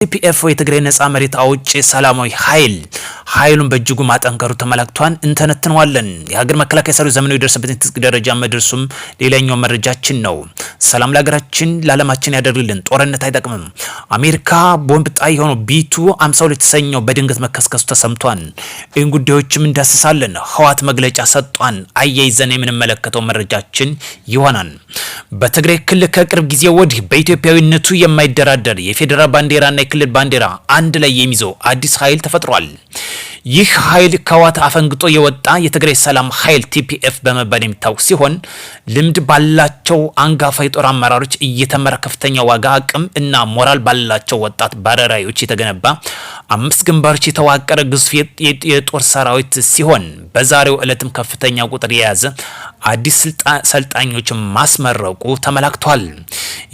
ቲፒኤፍ የትግራይ ነጻ መሬት አውጪ ሰላማዊ ኃይሉን በእጅጉ ማጠንከሩ ተመላክቷል። እንተነትነዋለን። የሀገር መከላከያ ሰራዊት ዘመኑ የደረሰበትን ትጥቅ ደረጃ መድረሱም ሌላኛው መረጃችን ነው። ሰላም ለሀገራችን ለዓለማችን ያደርግልን። ጦርነት አይጠቅምም። አሜሪካ ቦምብ ጣይ የሆነው ቢቱ 52 የተሰኘው በድንገት መከስከሱ ተሰምቷል። ይህን ጉዳዮችም እንዳስሳለን። ህወሓት መግለጫ ሰጧን። አያይዘን የምንመለከተው መረጃችን ይሆናል። በትግራይ ክልል ከቅርብ ጊዜ ወዲህ በኢትዮጵያዊነቱ የማይደራደር የፌዴራል ባንዲራና የክልል ባንዲራ አንድ ላይ የሚይዘው አዲስ ኃይል ተፈጥሯል። ይህ ኃይል ከህወሓት አፈንግጦ የወጣ የትግራይ ሰላም ኃይል ቲፒኤፍ በመባል የሚታወቅ ሲሆን ልምድ ባላቸው አንጋፋ የጦር አመራሮች እየተመራ ከፍተኛ ዋጋ አቅም እና ሞራል ባላቸው ወጣት ባረራዮች የተገነባ 5 ግንባሮች የተዋቀረ ግዙፍ የጦር ሰራዊት ሲሆን በዛሬው ዕለትም ከፍተኛ ቁጥር የያዘ አዲስ ሰልጣኞች ማስመረቁ ተመላክቷል።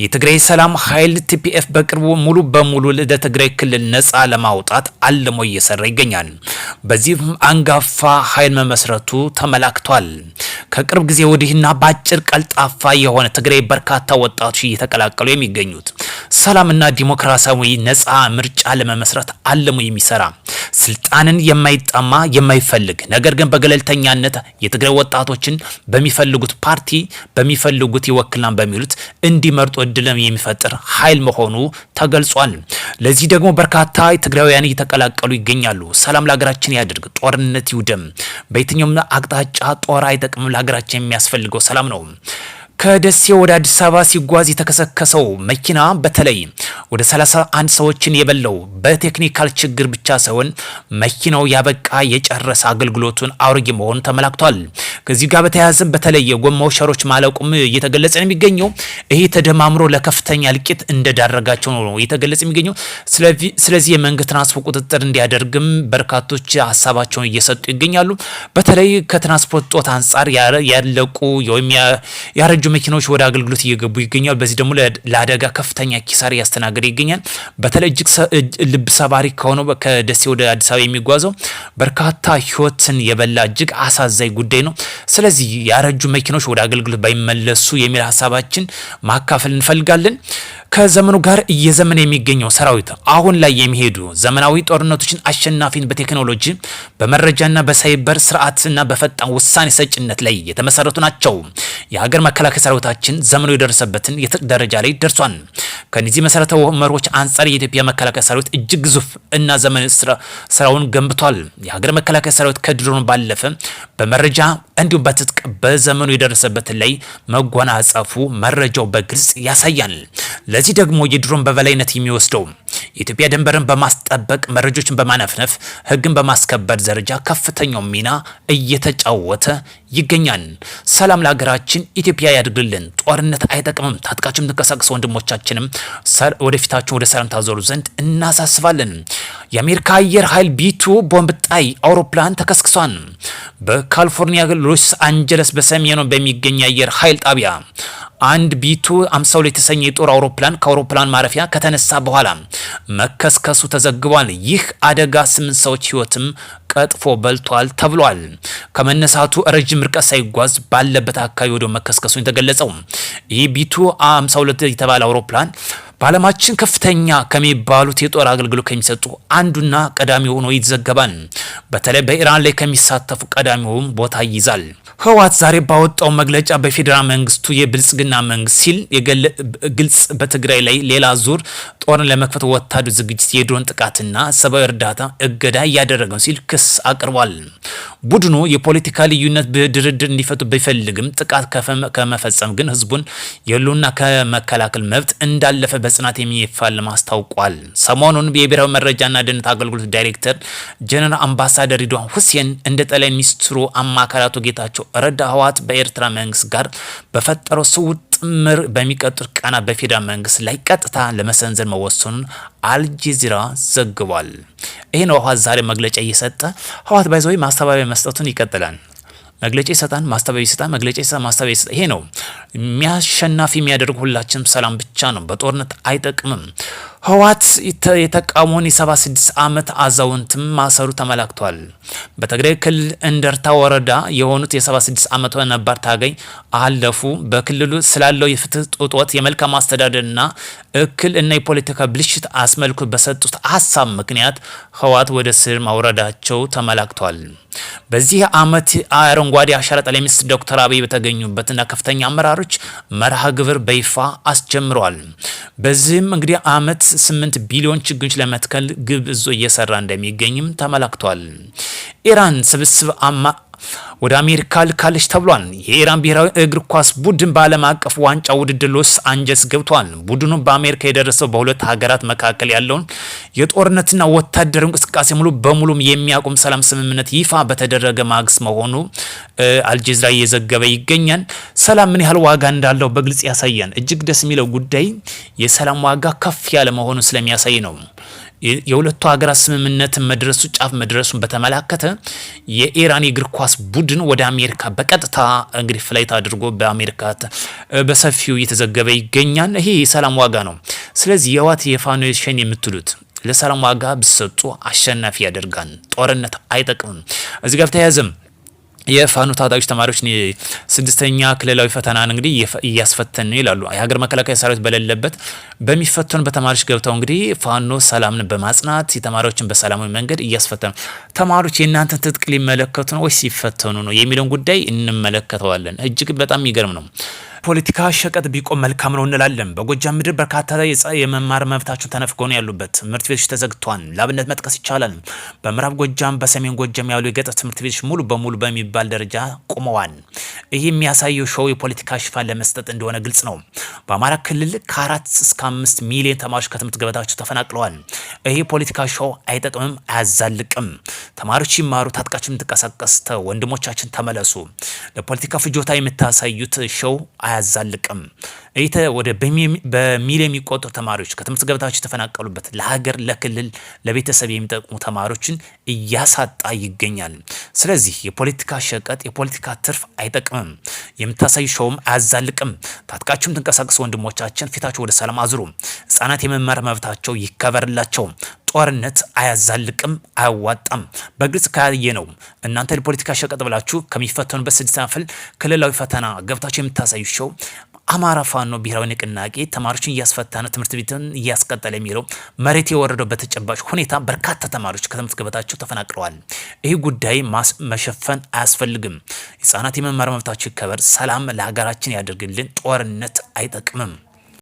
የትግራይ ሰላም ኃይል ቲፒኤፍ በቅርቡ ሙሉ በሙሉ ለትግራይ ክልል ነጻ ለማውጣት አልሞ እየሰራ ይገኛል። በዚህም አንጋፋ ኃይል መመስረቱ ተመላክቷል። ከቅርብ ጊዜ ወዲህና በአጭር ቀልጣፋ የሆነ ትግራይ በርካታ ወጣቶች እየተቀላቀሉ የሚገኙት ሰላምና ዲሞክራሲያዊ ነጻ ምርጫ ለመመስረት አልሞ የሚሰራ ስልጣንን የማይጣማ የማይፈልግ ነገር ግን በገለልተኛነት የትግራይ ወጣቶችን በሚፈልጉት ፓርቲ በሚፈልጉት ይወክላን በሚሉት እንዲመርጡ እድልም የሚፈጥር ኃይል መሆኑ ተገልጿል። ለዚህ ደግሞ በርካታ ትግራውያን እየተቀላቀሉ ይገኛሉ። ሰላም ለሀገራችን ያድርግ። ጦርነት ይውደም። በየትኛውም አቅጣጫ ጦር አይጠቅምም። ለሀገራችን የሚያስፈልገው ሰላም ነው። ከደሴ ወደ አዲስ አበባ ሲጓዝ የተከሰከሰው መኪና በተለይ ወደ 31 ሰዎችን የበላው በቴክኒካል ችግር ብቻ ሳይሆን መኪናው ያበቃ የጨረሰ አገልግሎቱን አውርጌ መሆኑ ተመላክቷል። ከዚህ ጋር በተያያዘ በተለይ የጎማው ሸሮች ማለቁም እየተገለጸ ነው የሚገኘው። ይሄ ተደማምሮ ለከፍተኛ እልቂት እንደዳረጋቸው ነው እየተገለጸ የሚገኘው። ስለዚህ የመንግስት ትራንስፖርት ቁጥጥር እንዲያደርግም በርካቶች ሀሳባቸውን እየሰጡ ይገኛሉ። በተለይ ከትራንስፖርት ጦት አንጻር ያለቁ ወይም ያረጁ መኪናዎች ወደ አገልግሎት እየገቡ ይገኛሉ። በዚህ ደግሞ ለአደጋ ከፍተኛ ኪሳራ ያስተናገደ ይገኛል። በተለይ እጅግ ልብ ሰባሪ ከሆነው ከደሴ ወደ አዲስ አበባ የሚጓዘው በርካታ ህይወትን የበላ እጅግ አሳዛኝ ጉዳይ ነው። ስለዚህ ያረጁ መኪኖች ወደ አገልግሎት ባይመለሱ የሚል ሀሳባችን ማካፈል እንፈልጋለን። ከዘመኑ ጋር እየዘመነ የሚገኘው ሰራዊት አሁን ላይ የሚሄዱ ዘመናዊ ጦርነቶችን አሸናፊን በቴክኖሎጂ በመረጃና በሳይበር ስርዓትና በፈጣን ውሳኔ ሰጭነት ላይ የተመሰረቱ ናቸው። የሀገር መከላከያ ሰራዊታችን ዘመኑ የደረሰበትን የትጥቅ ደረጃ ላይ ደርሷል። ከነዚህ መሰረታዊ መርሆች አንጻር የኢትዮጵያ መከላከያ ሰራዊት እጅግ ግዙፍ እና ዘመናዊ ስራውን ገንብቷል። የሀገር መከላከያ ሰራዊት ከድሮን ባለፈ በመረጃ እንዲሁም በትጥቅ በዘመኑ የደረሰበትን ላይ መጎናጸፉ መረጃው በግልጽ ያሳያል። ለዚህ ደግሞ የድሮን በበላይነት የሚወስደው የኢትዮጵያ ድንበርን በማስጠበቅ መረጃዎችን በማነፍነፍ ህግን በማስከበር ደረጃ ከፍተኛው ሚና እየተጫወተ ይገኛል። ሰላም ለሀገራችን ኢትዮጵያ ያድርግልን። ጦርነት አይጠቅምም። ታጥቃችሁ የምትንቀሳቀሱ ወንድሞቻችንም ወደፊታችሁ ወደ ሰላም ታዞሩ ዘንድ እናሳስባለን። የአሜሪካ አየር ኃይል ቢቱ ቦምብ ጣይ አውሮፕላን ተከስክሷል። በካሊፎርኒያ ሎስ አንጀለስ በሰሜኑ በሚገኝ አየር ኃይል ጣቢያ አንድ ቢቱ 52 የተሰኘ የጦር አውሮፕላን ከአውሮፕላን ማረፊያ ከተነሳ በኋላ መከስከሱ ተዘግቧል። ይህ አደጋ 8 ሰዎች ህይወትም ቀጥፎ በልቷል ተብሏል። ከመነሳቱ ረጅም ርቀት ሳይጓዝ ባለበት አካባቢ ወደ መከስከሱ የተገለጸው ይህ ቢቱ 52 የተባለ አውሮፕላን በዓለማችን ከፍተኛ ከሚባሉት የጦር አገልግሎት ከሚሰጡ አንዱና ቀዳሚ ሆኖ ይዘገባል። በተለይ በኢራን ላይ ከሚሳተፉ ቀዳሚውን ቦታ ይይዛል። ህወሓት ዛሬ ባወጣው መግለጫ በፌዴራል መንግስቱ የብልጽግና መንግስት ሲል ግልጽ በትግራይ ላይ ሌላ ዙር ጦርን ለመክፈት ወታደራዊ ዝግጅት፣ የድሮን ጥቃትና ሰብአዊ እርዳታ እገዳ እያደረገው ሲል ክስ አቅርቧል። ቡድኑ የፖለቲካ ልዩነት በድርድር እንዲፈቱ ቢፈልግም ጥቃት ከመፈጸም ግን ህዝቡን የሉና ከመከላከል መብት እንዳለፈ በጽናት የሚፋለም አስታውቋል። ሰሞኑን የብሔራዊ መረጃና ደህንነት አገልግሎት ዳይሬክተር ጀነራል አምባሳደር ሪድዋን ሁሴን እንደ ጠቅላይ ሚኒስትሩ አማካሪ አቶ ጌታቸው ረዳ ህወሓት በኤርትራ መንግስት ጋር በፈጠረው ስውር ጥምር በሚቀጥሉት ቀናት በፌዴራል መንግስት ላይ ቀጥታ ለመሰንዘር መወሰኑን አልጀዚራ ዘግቧል። ይሄ ነው ህወሓት ዛሬ መግለጫ እየሰጠ ህወሓት ባይዘው ማስተባበያ መስጠቱን ይቀጥላል። መግለጫ ይሰጣል፣ ማስተባበያ ይሰጣል፣ መግለጫ ይሰጣል፣ ማስተባበያ ይሰጣል። ይሄ ነው የሚያሸናፊ የሚያደርግ ሁላችንም ሰላም ብቻ ነው። በጦርነት አይጠቅምም። ህወሓት የተቃውሞውን የ76 ዓመት አዛውንትም ማሰሩ ተመላክቷል። በትግራይ ክልል እንደርታ ወረዳ የሆኑት የ76 ዓመት ነባር ታጋይ አለፉ በክልሉ ስላለው የፍትህ እጦት የመልካም አስተዳደርና እክል እና የፖለቲካ ብልሽት አስመልክቶ በሰጡት ሀሳብ ምክንያት ህወሓት ወደ ስር ማውረዳቸው ተመላክቷል። በዚህ ዓመት አረንጓዴ አሻራ ጠቅላይ ሚኒስትር ዶክተር አብይ በተገኙበትና ከፍተኛ አመራሮች መርሃ ግብር በይፋ አስጀምረዋል። በዚህም እንግዲህ ዓመት 8 ቢሊዮን ችግኞች ለመትከል ግብ ይዞ እየሰራ እንደሚገኝም ተመላክቷል። ኢራን ስብስብ ወደ አሜሪካ ልካለች ተብሏል። የኢራን ብሔራዊ እግር ኳስ ቡድን በዓለም አቀፍ ዋንጫ ውድድር ሎስ አንጀልስ ገብቷል። ቡድኑ በአሜሪካ የደረሰው በሁለት ሀገራት መካከል ያለውን የጦርነትና ወታደራዊ እንቅስቃሴ ሙሉ በሙሉ የሚያቆም ሰላም ስምምነት ይፋ በተደረገ ማግስት መሆኑ አልጀዚራ እየዘገበ ይገኛል። ሰላም ምን ያህል ዋጋ እንዳለው በግልጽ ያሳያል። እጅግ ደስ የሚለው ጉዳይ የሰላም ዋጋ ከፍ ያለ መሆኑ ስለሚያሳይ ነው። የሁለቱ ሀገራት ስምምነት መድረሱ ጫፍ መድረሱን በተመላከተ የኢራን የእግር ኳስ ቡድን ወደ አሜሪካ በቀጥታ እንግዲህ ፍላይት አድርጎ በአሜሪካ በሰፊው እየተዘገበ ይገኛል። ይሄ የሰላም ዋጋ ነው። ስለዚህ የህወሓት የፋኖ ሸኔ የምትሉት ለሰላም ዋጋ ብትሰጡ አሸናፊ ያደርጋል። ጦርነት አይጠቅምም። እዚህ ጋር ተያያዘም የፋኖ ታጣቂዎች ተማሪዎች ስድስተኛ ክልላዊ ፈተናን እንግዲህ እያስፈተኑ ይላሉ። የሀገር መከላከያ ሰራዊት በሌለበት በሚፈተኑ በተማሪዎች ገብተው እንግዲህ ፋኖ ሰላምን በማጽናት የተማሪዎችን በሰላማዊ መንገድ እያስፈተኑ ተማሪዎች የእናንተን ትጥቅ ሊመለከቱ ነው ወይስ ሲፈተኑ ነው የሚለውን ጉዳይ እንመለከተዋለን። እጅግ በጣም የሚገርም ነው። ፖለቲካ ሸቀጥ ቢቆም መልካም ነው እንላለን። በጎጃም ምድር በርካታ የመማር መብታቸውን ተነፍገው ነው ያሉበት። ትምህርት ቤቶች ተዘግተዋል። ላብነት መጥቀስ ይቻላል። በምዕራብ ጎጃም፣ በሰሜን ጎጃም ያሉ የገጠር ትምህርት ቤቶች ሙሉ በሙሉ በሚባል ደረጃ ቆመዋል። ይህ የሚያሳየው ሾው የፖለቲካ ሽፋን ለመስጠት እንደሆነ ግልጽ ነው። በአማራ ክልል ከ4 እስከ 5 ሚሊዮን ተማሪዎች ከትምህርት ገበታቸው ተፈናቅለዋል። ይህ ፖለቲካ ሾው አይጠቅምም፣ አያዛልቅም። ተማሪዎች ይማሩ፣ ታጥቃችሁ የምትንቀሳቀሱ ወንድሞቻችን ተመለሱ። ለፖለቲካ ፍጆታ የምታሳዩት ሾው አያዛልቅም። ወደ በሚሊዮን የሚቆጠሩ ተማሪዎች ከትምህርት ገበታቸው የተፈናቀሉበት ለሀገር፣ ለክልል፣ ለቤተሰብ የሚጠቅሙ ተማሪዎችን እያሳጣ ይገኛል። ስለዚህ የፖለቲካ ሸቀጥ፣ የፖለቲካ ትርፍ አይጠቅምም። የምታሳዩ ሾውም አያዛልቅም። ታጥቃችሁ የምትንቀሳቀሱ ወንድሞቻችን ፊታቸው ወደ ሰላም አዙሩ። ህጻናት የመማር መብታቸው ይከበርላቸው። ጦርነት አያዛልቅም፣ አያዋጣም። በግልጽ ካየ ነው። እናንተ ለፖለቲካ ሸቀጥ ብላችሁ ከሚፈተኑበት 6ኛ ክልላዊ ፈተና ገብታችሁ የምታሳዩ ሾው አማራ ፋኖ ብሔራዊ ንቅናቄ ተማሪዎችን እያስፈታነ ትምህርት ቤትን እያስቀጠለ የሚለው መሬት የወረደው በተጨባጭ ሁኔታ በርካታ ተማሪዎች ከትምህርት ገበታቸው ተፈናቅለዋል። ይህ ጉዳይ መሸፈን አያስፈልግም። ህጻናት የመማር መብታቸው ይከበር። ሰላም ለሀገራችን ያደርግልን። ጦርነት አይጠቅምም።